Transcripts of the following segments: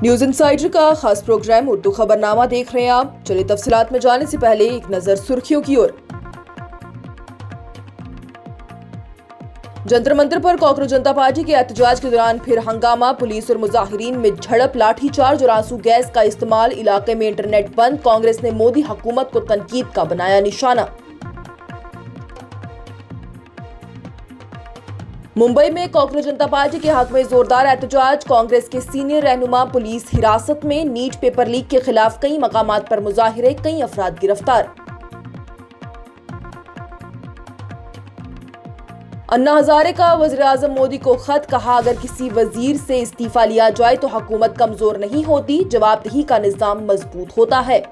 News insider का खास programme Urdu खबरनामा देख रहे हैं आप। चलिए तफसीलात में जाने से पहले एक नजर सुर्खियों की ओर। जंतर मंतर पर कांग्रेस जनता पार्टी के एहतजाज के दौरान फिर हंगामा, पुलिस और मुजाहिरीन में झड़प, लाठीचार्ज और आंसू गैस का इस्तेमाल, इलाके में इंटरनेट बंद। कांग्रेस ने मोदी हुकूमत को तनकीद का बनाया निशाना। मुंबई में कांग्रेस जनता पार्टी के हक में जोरदार एहतजाज, कांग्रेस के सीनियर रहनुमा पुलिस हिरासत में। नीट पेपर लीक के खिलाफ कई मकामात पर मुजाहिरे, कई अफराद गिरफ्तार। अन्ना हजारे का वज़ीर आज़म मोदी को खत, कहा अगर किसी वजीर से इस्तीफा लिया जाए तो हुकूमत कमजोर नहीं होती, जवाबदेही का निजाम मजबूत होता है।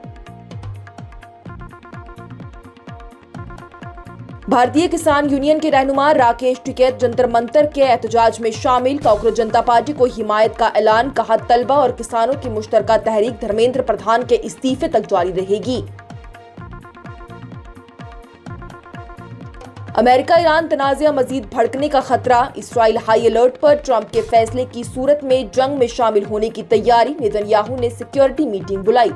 भारतीय किसान यूनियन के रहनुमा राकेश टिकैत जंतर मंतर के एहतजाज में शामिल, कांग्रेस जनता पार्टी को हिमायत का ऐलान, कहा तलबा और किसानों की मुश्तरका तहरीक धर्मेंद्र प्रधान के इस्तीफे तक जारी रहेगी। अमेरिका ईरान तनाज़ा मजीद भड़कने का खतरा, इसराइल हाई अलर्ट पर, ट्रंप के फैसले की सूरत में जंग में शामिल होने की तैयारी, नेतन्याहू ने सिक्योरिटी मीटिंग बुलाई।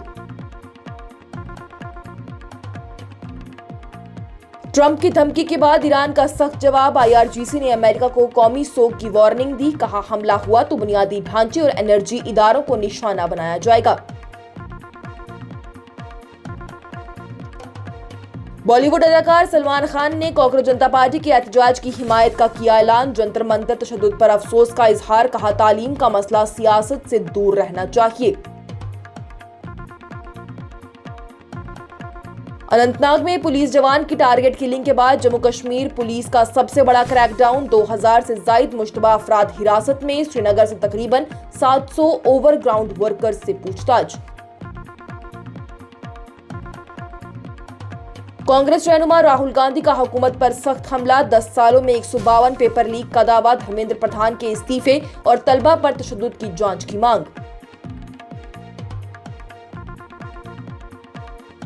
ट्रंप की धमकी के बाद ईरान का सख्त जवाब, IRGC ने अमेरिका को कौमी सोग की वार्निंग दी, कहा हमला हुआ तो बुनियादी ढांचे और एनर्जी इदारों को निशाना बनाया जाएगा। बॉलीवुड अदाकार सलमान खान ने कांग्रेस जनता पार्टी के एहतजाज की हिमायत का किया ऐलान, जंतर मंतर तशद्दुद पर अफसोस का इजहार, कहा तालीम का मसला सियासत से दूर रहना चाहिए। अनंतनाग में पुलिस जवान की टारगेट किलिंग के बाद जम्मू कश्मीर पुलिस का सबसे बड़ा क्रैकडाउन, 2000 से जायद मुश्तबा अफराद हिरासत में। श्रीनगर से तकरीबन 700 ओवरग्राउंड वर्कर्स से पूछताछ। कांग्रेस रहनुमा राहुल गांधी का हुकूमत पर सख्त हमला, 10 सालों में 152 पेपर लीक का दावा, धर्मेंद्र प्रधान के इस्तीफे और तलबा पर तशद्दुद की जांच की मांग।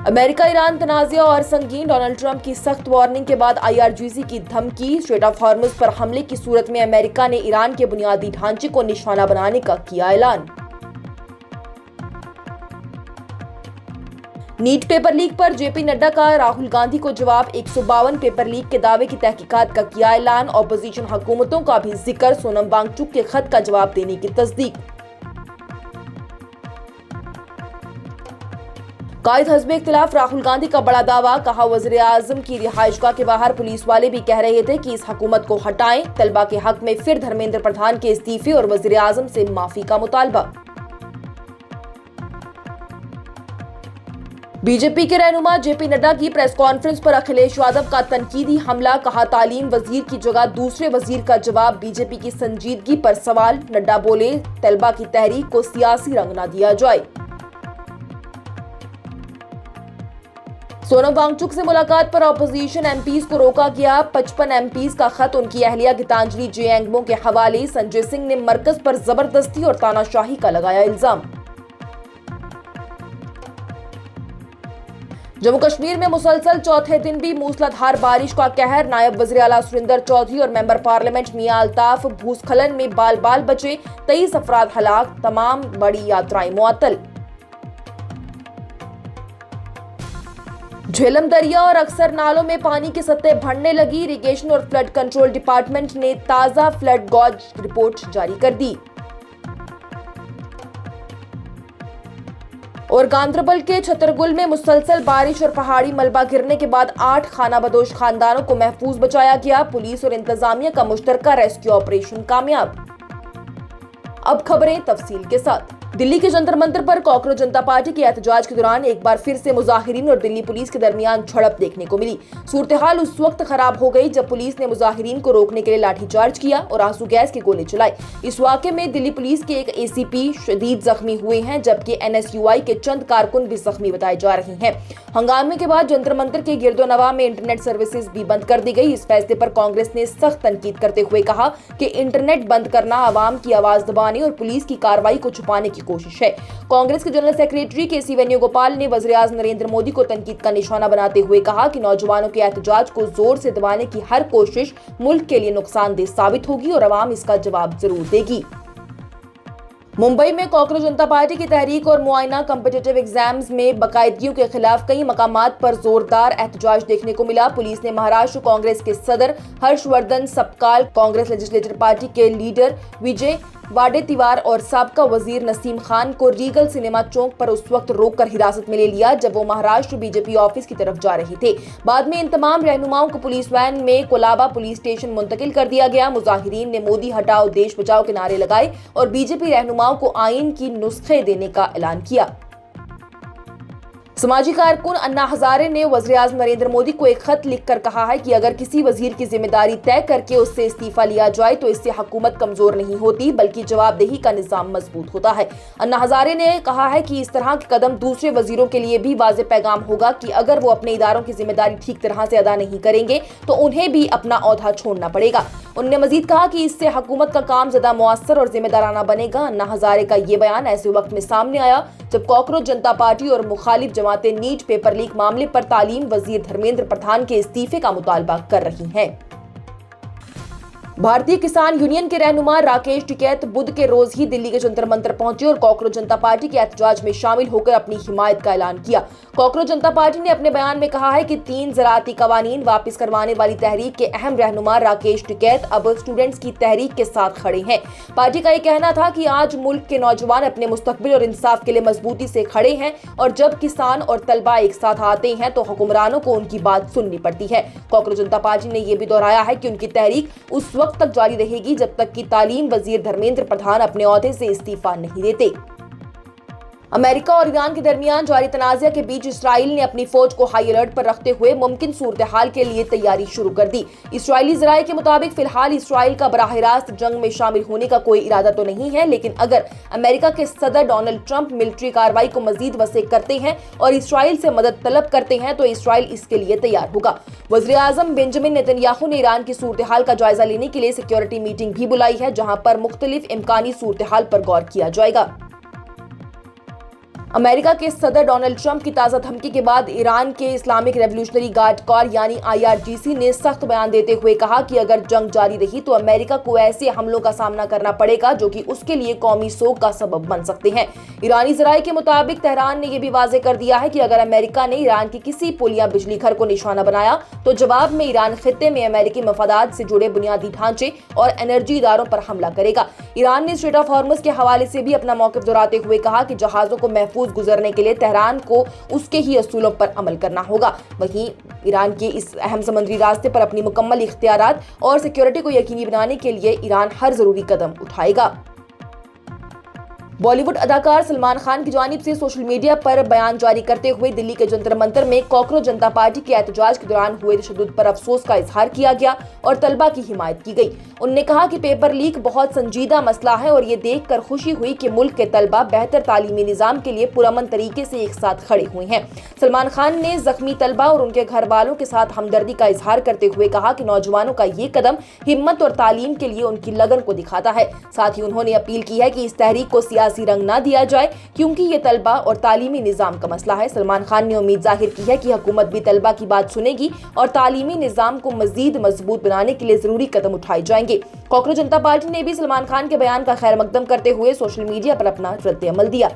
अमेरिका ईरान तनाज़ा और संगीन, डोनाल्ड ट्रंप की सख्त वार्निंग के बाद IRGC की धमकी, स्ट्रेट ऑफ हॉर्मुज़ पर हमले की सूरत में अमेरिका ने ईरान के बुनियादी ढांचे को निशाना बनाने का किया ऐलान। नीट पेपर लीक पर JP नड्डा का राहुल गांधी को जवाब, 152 पेपर लीक के दावे की तहकीकात का किया ऐलान। ऑपोजिशन हुकूमतों का भी जिक्र, सोनम वांगचुक के खत का जवाब देने की तस्दीक। कायद हज़्ब इख्तिलाफ राहुल गांधी का बड़ा दावा, कहा वज़ीर आज़म की रिहाइशगाह के बाहर पुलिस वाले भी कह रहे थे कि इस हुकूमत को हटाएं। तलबा के हक में फिर धर्मेंद्र प्रधान के इस्तीफे और वज़ीर आज़म से माफी का मुतालबा। बीजेपी के रहनुमा JP नड्डा की प्रेस कॉन्फ्रेंस पर अखिलेश यादव का तनकीदी हमला, कहा तालीम वजीर की जगह दूसरे वजीर का जवाब, बीजेपी की संजीदगी पर सवाल। नड्डा बोले तलबा की तहरीक को सियासी रंग न दिया जाए। सोनम वांगचुक से मुलाकात पर ऑपोजिशन MPs को रोका गया, 55 MPs का खत उनकी अहलिया गीतांजलि J एंगमो के हवाले। संजय सिंह ने मरकज पर जबरदस्ती और तानाशाही का लगाया इल्जाम। जम्मू कश्मीर में मुसलसल चौथे दिन भी मूसलाधार बारिश का कहर, नायब वज़ीर आला सुरेंद्र चौधरी और मेंबर पार्लियामेंट मियां अल्ताफ भूस्खलन में बाल बाल बचे, 23 अफराद हलाक, तमाम बड़ी यात्राएं मुअत्तल। झेलम दरिया और अक्सर नालों में पानी की सतह बढ़ने लगी, इरिगेशन और फ्लड कंट्रोल डिपार्टमेंट ने ताजा फ्लड गॉज रिपोर्ट जारी कर दी। और गांदरबल के छतरगुल में मुसलसल बारिश और पहाड़ी मलबा गिरने के बाद 8 खानाबदोश खानदानों को महफूज बचाया गया, पुलिस और इंतजामिया का मुश्तरका रेस्क्यू ऑपरेशन कामयाब। अब खबरें तफसील के साथ। दिल्ली के जंतर मंतर पर कांग्रेस जनता पार्टी के एहतजाज के दौरान एक बार फिर से मुजाहिरीन और दिल्ली पुलिस के दरमियान झड़प देखने को मिली। सूरत-ए-हाल उस वक्त खराब हो गई जब पुलिस ने मुजाहिरीन को रोकने के लिए लाठीचार्ज किया और आंसू गैस के गोले चलाए। इस वाक़े में दिल्ली पुलिस के एक ACP शदीद जख्मी हुए हैं, जबकि NSUI के चंद कारकुन भी जख्मी बताए जा रहे हैं। हंगामे के बाद जंतर मंतर के गिरदोनवा में इंटरनेट सर्विसेज भी बंद कर दी गई। इस फैसले पर कांग्रेस ने सख्त तनकीद करते हुए कहा कि इंटरनेट बंद करना आवाम की आवाज दबाने और पुलिस की कार्रवाई को छुपाने की कोशिश है। कांग्रेस के जनरल सेक्रेटरी KC वेणुगोपाल ने वज़ीर-ए-आज़म नरेंद्र मोदी को तनकीद का निशाना बनाते हुए कहा कि नौजवानों के एहतजाज को जोर से दबाने की हर कोशिश मुल्क के लिए नुकसानदेह साबित होगी और अवाम इसका जवाब जरूर देगी। मुंबई में कॉकरोच जनता पार्टी की तहरीक और मुआयना कॉम्पिटिटिव एग्जाम्स में बाकायदगियों के खिलाफ कई मकामात पर जोरदार एहतजाज देखने को मिला। पुलिस ने महाराष्ट्र कांग्रेस के सदर हर्षवर्धन सपकाल, कांग्रेस लेजिस्लेटिव पार्टी के लीडर विजय वाडेतिवार और साबका वजीर नसीम खान को रीगल सिनेमा चौक पर उस वक्त रोककर हिरासत में ले लिया जब वो महाराष्ट्र बीजेपी ऑफिस की तरफ जा रहे थे। बाद में इन तमाम रहनुमाओं को पुलिस वैन में कोलाबा पुलिस स्टेशन मुंतकिल कर दिया गया। मुजाहिरीन ने मोदी हटाओ देश बचाओ के नारे लगाए और बीजेपी रहनुमाओं को आईन की नुस्खे देने का ऐलान किया। समाजी कारकुन अन्ना हजारे ने वज़ीर-ए-आज़म नरेंद्र मोदी को एक खत लिखकर कहा है कि अगर किसी वजीर की जिम्मेदारी तय करके उससे इस्तीफा लिया जाए तो इससे हुकूमत कमजोर नहीं होती बल्कि जवाबदेही का निजाम मजबूत होता है। अन्ना हजारे ने कहा है कि इस तरह के कदम दूसरे वजीरों के लिए भी वाज़ेह पैगाम होगा कि अगर वो अपने इदारों की जिम्मेदारी ठीक तरह से अदा नहीं करेंगे तो उन्हें भी अपना ओहदा छोड़ना पड़ेगा। उन्होंने मजीद कहा कि इससे हुकूमत का काम ज्यादा मुअस्सर और जिम्मेदाराना बनेगा। अन्ना हजारे का ये बयान ऐसे वक्त में सामने आया जब कॉकरोच जनता पार्टी और मुखालिफ जमातें नीट पेपर लीक मामले पर तालीम वजीर धर्मेंद्र प्रधान के इस्तीफे का मुतालबा कर रही हैं। भारतीय किसान यूनियन के रहनुमा राकेश टिकैत बुध के रोज ही दिल्ली के जंतर मंतर पहुंचे और कॉकरोच जनता पार्टी के एहतजाज में शामिल होकर अपनी हिमायत का ऐलान किया। कॉकरोच जनता पार्टी ने अपने बयान में कहा है कि 3 ज़राअती कवानीन वापस करवाने वाली तहरीक के अहम रहनुमा राकेश टिकैत अब स्टूडेंट्स की तहरीक के साथ खड़े हैं। पार्टी का यह कहना था कि आज मुल्क के नौजवान अपने मुस्तकबिल और इंसाफ के लिए मजबूती से खड़े हैं और जब किसान और तलबा एक साथ आते हैं तो हुक्मरानों को उनकी बात सुननी पड़ती है। कॉकरोच जनता पार्टी ने यह भी दोहराया है कि उनकी तहरीक उस वक्त तक जारी रहेगी जब तक कि तालीम वजीर धर्मेंद्र प्रधान अपने ओहदे से इस्तीफा नहीं देते। अमेरिका और ईरान के दरमियान जारी तनाज़ा के बीच इसराइल ने अपनी फौज को हाई अलर्ट पर रखते हुए मुमकिन सूरत हाल के लिए तैयारी शुरू कर दी। इसराइली ज़राए के मुताबिक फिलहाल इसराइल का बराह रास्त जंग में शामिल होने का कोई इरादा तो नहीं है, लेकिन अगर अमेरिका के सदर डोनाल्ड ट्रंप मिलिट्री कार्रवाई को मजीद वसी करते हैं और इसराइल से मदद तलब करते हैं तो इसराइल इसके लिए तैयार होगा। वज़ीर-ए-आज़म बेंजामिन नेतन्याहू ने ईरान की सूरत हाल का जायजा लेने के लिए सिक्योरिटी मीटिंग भी बुलाई है, जहां पर मुख्तलिफ इम्कानी सूरत हाल पर गौर किया जाएगा। अमेरिका के सदर डोनाल्ड ट्रंप की ताज़ा धमकी के बाद ईरान के इस्लामिक रेवोल्यूशनरी गार्ड कॉर यानी IRGC ने सख्त बयान देते हुए कहा कि अगर जंग जारी रही तो अमेरिका को ऐसे हमलों का सामना करना पड़ेगा जो कि उसके लिए कौमी सोग का सबब बन सकते हैं। ईरानी ज़राए के मुताबिक तेहरान ने यह भी वाज़ेह कर दिया है कि अगर अमेरिका ने ईरान की किसी पुल या बिजली घर को निशाना बनाया तो जवाब में ईरान खित्ते में अमेरिकी मफादात से जुड़े बुनियादी ढांचे और एनर्जी इदारों पर हमला करेगा। ईरान ने स्ट्रेट ऑफ हॉर्मुज़ के हवाले से भी अपना मौक़िफ़ दोहराते हुए कहा कि जहाज़ों को महफूज गुजरने के लिए तेहरान को उसके ही असूलों पर अमल करना होगा। वहीं ईरान के इस अहम समुद्री रास्ते पर अपनी मुकम्मल इख्तियारात और सिक्योरिटी को यकीनी बनाने के लिए ईरान हर जरूरी कदम उठाएगा। बॉलीवुड अदाकार सलमान खान की जानिब से सोशल मीडिया पर बयान जारी करते हुए दिल्ली के जंतर मंतर में कॉकरोच जनता पार्टी के एहतजाज के दौरान हुए तशद्दुद पर अफसोस का इजहार किया गया और तलबा की हिमायत की गई। उन्होंने कहा कि पेपर लीक बहुत संजीदा मसला है और ये देखकर खुशी हुई कि मुल्क के तलबा बेहतर तालीमी निज़ाम के लिए पुरअमन तरीके से एक साथ खड़े हुए हैं। सलमान खान ने जख्मी तलबा और उनके घर वालों के साथ हमदर्दी का इजहार करते हुए कहा कि नौजवानों का ये कदम हिम्मत और तालीम के लिए उनकी लगन को दिखाता है। साथ ही उन्होंने अपील की है कि इस तहरीक को सियासी रंग न दिया जाए क्योंकि ये तलबा और तालीमी निजाम का मसला है। सलमान खान ने उम्मीद जाहिर की है कि हुकूमत भी तलबा की बात सुनेगी और तालीमी निजाम को मजीद मजबूत बनाने के लिए जरूरी कदम उठाए जाएंगे। कॉकरोच जनता पार्टी ने भी सलमान खान के बयान का खैर मकदम करते हुए सोशल मीडिया पर अपना रद्द-ए-अमल दिया।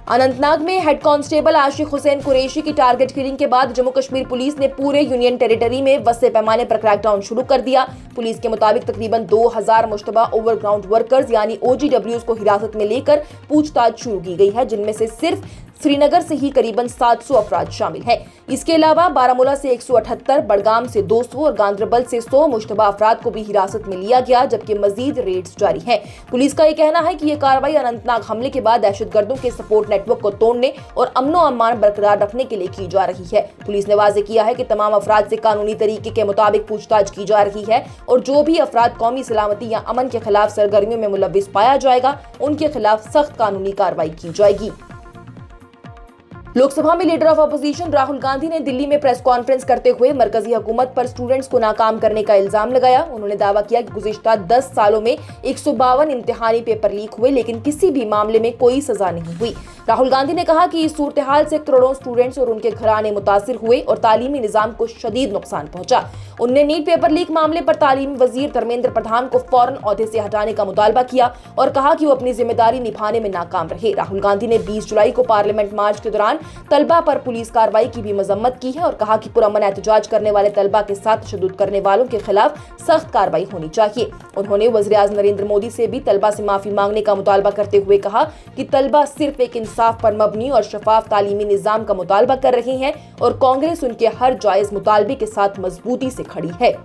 अनंतनाग में हेड कांस्टेबल आशिक हुसैन कुरैशी की टारगेट किलिंग के बाद जम्मू कश्मीर पुलिस ने पूरे यूनियन टेरिटरी में वसे पैमाने पर क्रैकडाउन शुरू कर दिया। पुलिस के मुताबिक तकरीबन 2000 मुश्तबा ओवरग्राउंड वर्कर्स यानी OGWs को हिरासत में लेकर पूछताछ शुरू की गई है, जिनमें से सिर्फ श्रीनगर से ही करीबन 700 अफराद शामिल हैं। इसके अलावा बारामूला से 178, बडगाम से 200 और गांदरबल से 100 मुश्तबा अफराद को भी हिरासत में लिया गया, जबकि मजीद रेड्स जारी हैं। पुलिस का यह कहना है कि यह कार्रवाई अनंतनाग हमले के बाद दहशतगर्दों के सपोर्ट नेटवर्क को तोड़ने और अमनो अमान बरकरार रखने के लिए की जा रही है। पुलिस ने वाज़ेह किया है कि तमाम अफराद से कानूनी तरीके के मुताबिक पूछताछ की जा रही है और जो भी अफराद कौमी सलामती या अमन के खिलाफ सरगर्मियों में मुलव्विस पाया जाएगा उनके खिलाफ सख्त कानूनी कार्रवाई की जाएगी। लोकसभा में leader of opposition Rahul Gandhi ने दिल्ली में प्रेस कॉन्फ्रेंस करते हुए मरकजी हुकूमत पर स्टूडेंट्स को नाकाम करने का इल्जाम लगाया। उन्होंने दावा किया कि गुज़िश्ता 10 सालों में 152 इम्तिहानी पेपर लीक हुए लेकिन किसी भी मामले में कोई सजा नहीं हुई। राहुल गांधी ने कहा कि इस सूरत हाल से करोड़ों स्टूडेंट्स और उनके घराने मुतासिर हुए और तालीमी निजाम को शदीद नुकसान पहुंचा। उन्होंने नीट पेपर लीक मामले पर तालीमी वजीर धर्मेंद्र प्रधान को फौरन ओहदे से हटाने का मुतालबा किया और कहा कि वो अपनी जिम्मेदारी निभाने में नाकाम रहे। राहुल गांधी ने 20 जुलाई को पार्लियामेंट मार्च के दौरान तलबा पर पुलिस कार्रवाई की भी मजम्मत की है और कहा कि पुरअमन एहतजाज करने वाले तलबा के साथ तशद्दुद करने वालों के खिलाफ सख्त कार्रवाई होनी चाहिए। उन्होंने वज़ीर-ए-आज़म नरेंद्र मोदी से भी तलबा से माफी मांगने का मुतालबा करते हुए कहा कि तलबा सिर्फ एक इंसाफ पर मबनी और शफाफ तालीमी निजाम का मुतालबा कर रहे हैं और कांग्रेस उनके हर जायज मुतालबे के साथ मजबूती से खड़ी है।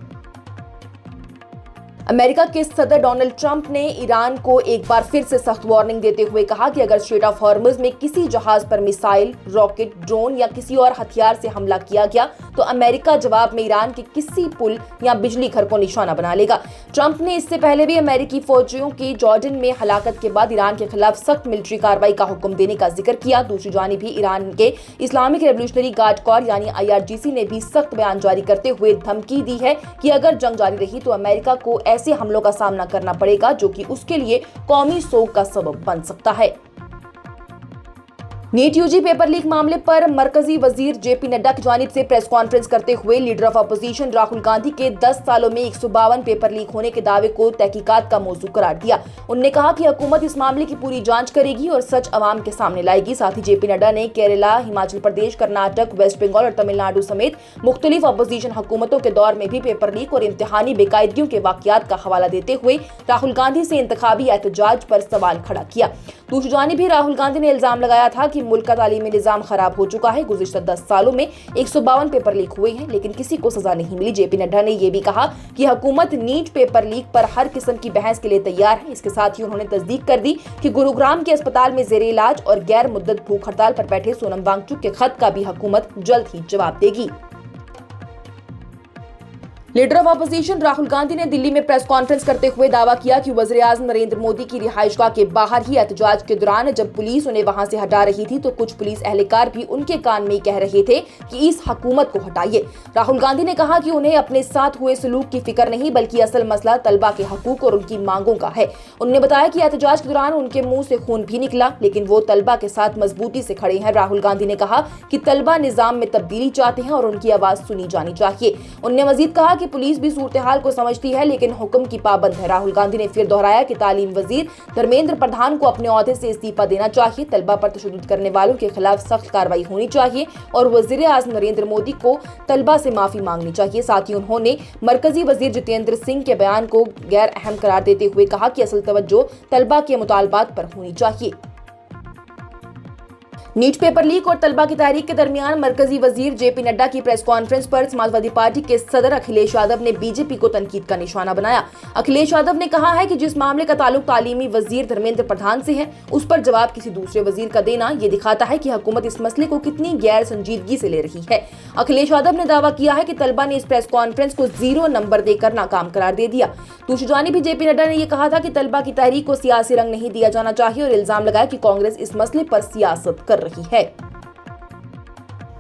अमेरिका के सदर डोनाल्ड ट्रंप ने ईरान को एक बार फिर से सख्त वार्निंग देते हुए कहा कि अगर स्ट्रेट ऑफ हॉर्मुज में किसी जहाज पर मिसाइल, रॉकेट, ड्रोन या किसी और हथियार से हमला किया गया तो अमेरिका जवाब में ईरान के किसी पुल या बिजली घर को निशाना बना लेगा। ट्रंप ने इससे पहले भी अमेरिकी फौजियों की जॉर्डन में हलाकत के बाद ईरान के खिलाफ सख्त मिलिट्री कार्रवाई का हुक्म देने का जिक्र किया। दूसरी जानिब भी ईरान के इस्लामिक रेवोल्यूशनरी गार्ड कॉर यानी IRGC ने भी सख्त बयान जारी करते हुए धमकी दी है कि अगर जंग जारी रही तो अमेरिका को ऐसे हमलों का सामना करना पड़ेगा जो कि उसके लिए कौमी सोग का सबब बन सकता है। नीट यूजी पेपर लीक मामले पर मरकजी वजीर JP नड्डा की जानिब से प्रेस कॉन्फ्रेंस करते हुए leader of opposition Rahul Gandhi के 10 सालों में 152 पेपर लीक होने के दावे को तहकीकात का मौजू करार दिया। उन्होंने कहा कि हुकूमत इस मामले की पूरी जांच करेगी और सच अवाम के सामने लाएगी। साथ ही JP नड्डा ने केरला, हिमाचल प्रदेश, कर्नाटक, वेस्ट बंगाल और तमिलनाडु समेत मुख्तलिफ अपोजिशन हुकूमतों के दौर में भी पेपर लीक और इम्तिहानी बेकायदगियों के वाकयात का हवाला देते हुए राहुल गांधी से इंतखाबी एहतजाज पर सवाल खड़ा किया। दूसरी जानिब भी राहुल गांधी ने इल्जाम लगाया था कि मुल्क का तालीमी निजाम खराब हो चुका है। गुज़िश्ता 10 सालों में 152 पेपर लीक हुए हैं लेकिन किसी को सजा नहीं मिली। JP नड्डा ने यह भी कहा कि हुकूमत नीट पेपर लीक पर हर किस्म की बहस के लिए तैयार है। इसके साथ ही उन्होंने तस्दीक कर दी कि गुरुग्राम के अस्पताल में जेर इलाज और गैर मुद्दत भूख हड़ताल पर बैठे सोनम वांगचुक के खत का भी हुकूमत जल्द ही जवाब देगी। Leader of opposition Rahul Gandhi ने दिल्ली में प्रेस कॉन्फ्रेंस करते हुए दावा किया कि वज़ीर-ए-आज़म नरेंद्र मोदी की रिहाइशगाह के बाहर ही एहतजाज के दौरान जब पुलिस उन्हें वहां से हटा रही थी तो कुछ पुलिस एहलकार भी उनके कान में कह रहे थे कि इस हुकूमत को हटाइए। राहुल गांधी ने कहा कि उन्हें अपने साथ हुए सलूक की फिक्र नहीं बल्कि असल मसला तलबा के हकूक और उनकी मांगों का है। उन्होंने बताया कि एहतजाज के दौरान उनके मुंह से खून भी निकला लेकिन वो तलबा के साथ मजबूती से खड़े हैं। राहुल गांधी ने कहा कि तलबा निजाम में तब्दीली चाहते हैं और उनकी आवाज सुनी जानी चाहिए। उन्होंने मजीद कहा कि पुलिस भी सूरत हाल को समझती है लेकिन हुक्म की पाबंद है। राहुल गांधी ने फिर दोहराया कि तालीम वजीर धर्मेंद्र प्रधान को अपने ओहदे से इस्तीफा देना चाहिए। तलबा पर तशद्दुद करने वालों के खिलाफ सख्त कार्रवाई होनी चाहिए और वज़ीर-ए-आज़म नरेंद्र मोदी को तलबा से माफी मांगनी चाहिए। साथ ही उन्होंने मरकजी वजीर जितेंद्र सिंह के बयान को गैर अहम करार देते हुए कहा कि असल तवज्जो तलबा के मुतालबात पर होनी चाहिए। नीट पेपर लीक और तलबा की तहरीक के दरमियान मरकजी वजीर JP नड्डा की प्रेस कॉन्फ्रेंस पर समाजवादी पार्टी के सदर अखिलेश यादव ने बीजेपी को तनकीद का निशाना बनाया। अखिलेश यादव ने कहा है कि जिस मामले का ताल्लुक तालीमी वजीर धर्मेंद्र प्रधान से है उस पर जवाब किसी दूसरे वजीर का देना ये दिखाता है कि हुकूमत इस मसले को कितनी गैर संजीदगी से ले रही है। अखिलेश यादव ने दावा किया है कि तलबा ने इस प्रेस कॉन्फ्रेंस को 0 नंबर देकर नाकाम करार दे दिया। दूसरी जानिब भी JP नड्डा ने यह कहा था कि तलबा की तहरीक को सियासी रंग नहीं दिया जाना चाहिए और इल्जाम लगाया कि कांग्रेस इस मसले पर सियासत कर रही है।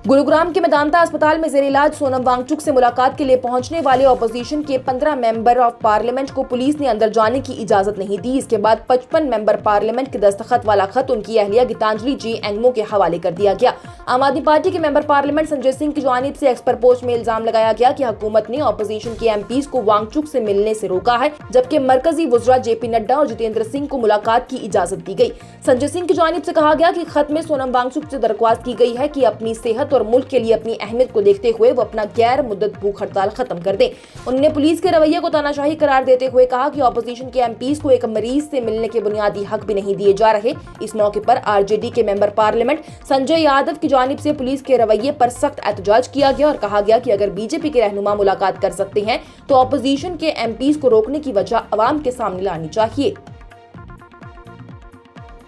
गुरुग्राम के मेदांता अस्पताल में जेर इलाज सोनम वांगचुक से मुलाकात के लिए पहुंचने वाले ऑपोजिशन के 15 मेंबर ऑफ पार्लियामेंट को पुलिस ने अंदर जाने की इजाजत नहीं दी। इसके बाद 55 मेंबर पार्लियामेंट के दस्तखत वाला खत उनकी अहलिया गीतांजलि जी एंगमो के हवाले कर दिया गया। आम आदमी पार्टी के मेंबर पार्लियामेंट संजय सिंह की जानिब से एक्सपर पोस्ट में इल्जाम लगाया गया कि हुकूमत ने ऑपोजिशन के MPs को वांगचुक से मिलने से रोका है जबकि मरकजी वुज़रा JP नड्डा और जितेंद्र सिंह को मुलाकात की इजाजत दी गई। संजय सिंह की जानिब से कहा गया कि खत में सोनम वांगचुक से दरख्वास्त की गई है कि अपनी सेहत और मुल्क के लिए अपनी अहमियत को देखते हुए वो अपना गैर मुद्दत भूख हड़ताल खत्म कर दें। उन्होंने पुलिस के रवैये को तानाशाही करार देते हुए कहा कि ऑपोजिशन के MPs को एक मरीज से मिलने के बुनियादी हक भी नहीं दिए जा रहे। इस मौके पर RJD के मेंबर पार्लियामेंट संजय यादव की जानिब से पुलिस के रवैये पर सख्त एहतजाज किया गया और कहा गया कि अगर बीजेपी के रहनुमा मुलाकात कर सकते हैं तो ऑपोजिशन के MPs को रोकने की वजह अवाम के सामने लानी चाहिए।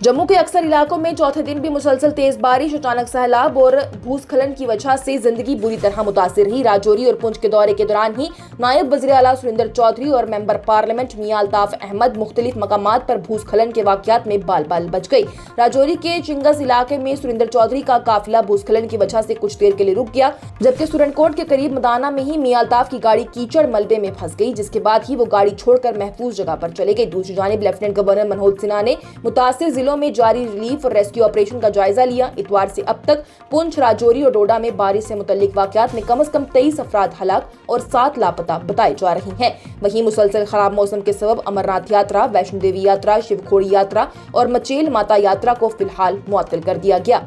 जम्मू के अक्सर इलाकों में चौथे दिन भी मुसलसल तेज बारिश, अचानक सैलाब और भूस्खलन की वजह से जिंदगी बुरी तरह मुतासिर रही। राजौरी और पुंछ के दौरे के दौरान ही नायब वज़ीर आला सुरेंद्र चौधरी और मेंबर पार्लियामेंट मियां अल्ताफ अहमद मुख्तलिफ मकामात पर भूस्खलन के वाकयात में बाल बाल बच गई। राजौरी के चिंगस इलाके में सुरेंद्र चौधरी का काफिला भूस्खलन की वजह से कुछ देर के लिए रुक गया, जबकि सुरनकोट के करीब मदाना में ही मियां अल्ताफ की गाड़ी कीचड़ मलबे में फंस गई, जिसके बाद ही वो गाड़ी छोड़कर महफूज जगह पर चले गई। दूसरी जानिब लेफ्टिनेंट गवर्नर मनोज सिन्हा ने मुतासिर जिलों जिलों में जारी रिलीफ और रेस्क्यू ऑपरेशन का जायजा लिया। इतवार से अब तक पुंछ, राजौरी और डोडा में बारिश से मुतल्लिक वाकयात में कम से कम 23 अफराद हलाक और 7 लापता बताए जा रहे हैं। वहीं मुसलसल खराब मौसम के सबब अमरनाथ यात्रा, वैष्णो देवी यात्रा, शिवखोड़ी यात्रा और मचेल माता यात्रा को फिलहाल मुअत्तल कर दिया गया।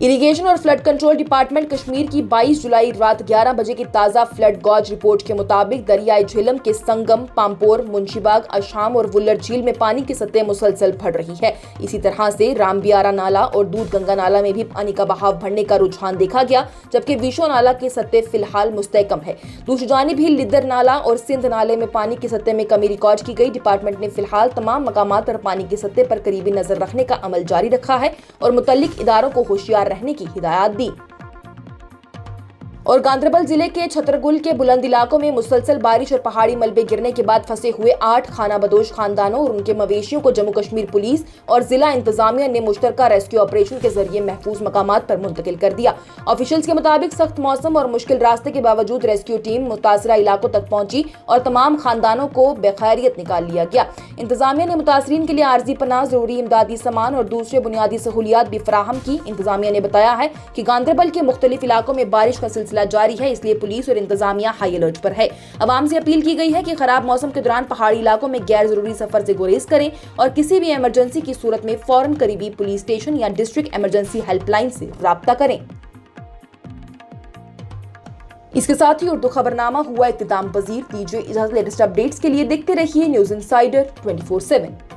इरिगेशन और फ्लड कंट्रोल डिपार्टमेंट कश्मीर की 22 जुलाई रात 11 बजे की ताज़ा फ्लड गॉज रिपोर्ट के मुताबिक दरियाई झेलम के संगम, पामपोर, मुंशीबाग, अशाम और वुल्लर झील में पानी की सतह मुसलसल बढ़ रही है। इसी तरह से रामबियारा नाला और दूध गंगा नाला में भी पानी का बहाव बढ़ने का रुझान देखा गया, जबकि विशो नाला की सतह फिलहाल मुस्तहकम है। दूसरी जानिब ही लिद्दर नाला और सिंध नाले में पानी की सतह में कमी रिकॉर्ड की गई। डिपार्टमेंट ने फिलहाल तमाम मकामात पर पानी की सतह पर करीबी नजर रखने का अमल जारी रखा है और मुतल्लिक इदारों को होशियार रहने की हिदायत दी। और गांधरबल जिले के छतरगुल के बुलंद इलाकों में मुसलसल बारिश और पहाड़ी मलबे गिरने के बाद फंसे हुए 8 खानाबदोश खानदानों और उनके मवेशियों को जम्मू कश्मीर पुलिस और जिला इंतजामिया ने मुश्तरका रेस्क्यू ऑपरेशन के जरिए महफूज मकामात पर मुंतकिल कर दिया। ऑफिशियल्स के मुताबिक सख्त मौसम और मुश्किल रास्ते के बावजूद रेस्क्यू टीम मुतासरा इलाकों तक पहुंची और तमाम खानदानों को बेखैरियत निकाल लिया गया। इंतजामिया ने मुतासरीन के लिए आर्जी पनाह, जरूरी इमदादी सामान और दूसरे बुनियादी सहूलियात भी फराहम की। इंतजामिया ने बताया है कि गांधरबल के मुख्तलिफ इलाकों में बारिश का सिलसिला जारी है, इसलिए पुलिस और इंतजामिया हाई अलर्ट पर है। अवाम से अपील की गई है कि खराब मौसम के दौरान पहाड़ी इलाकों में गैर जरूरी सफर से गुरेज करें और किसी भी इमरजेंसी की सूरत में फौरन करीबी पुलिस स्टेशन या डिस्ट्रिक्ट इमरजेंसी हेल्पलाइन से राब्ता करें। इसके साथ ही उर्दू खबरनामा हुआ इख्तिताम पजीर। दीजिए इजाजत। लेटेस्ट अपडेट्स के लिए देखते रहिए न्यूज़ इंसाइडर 24/7।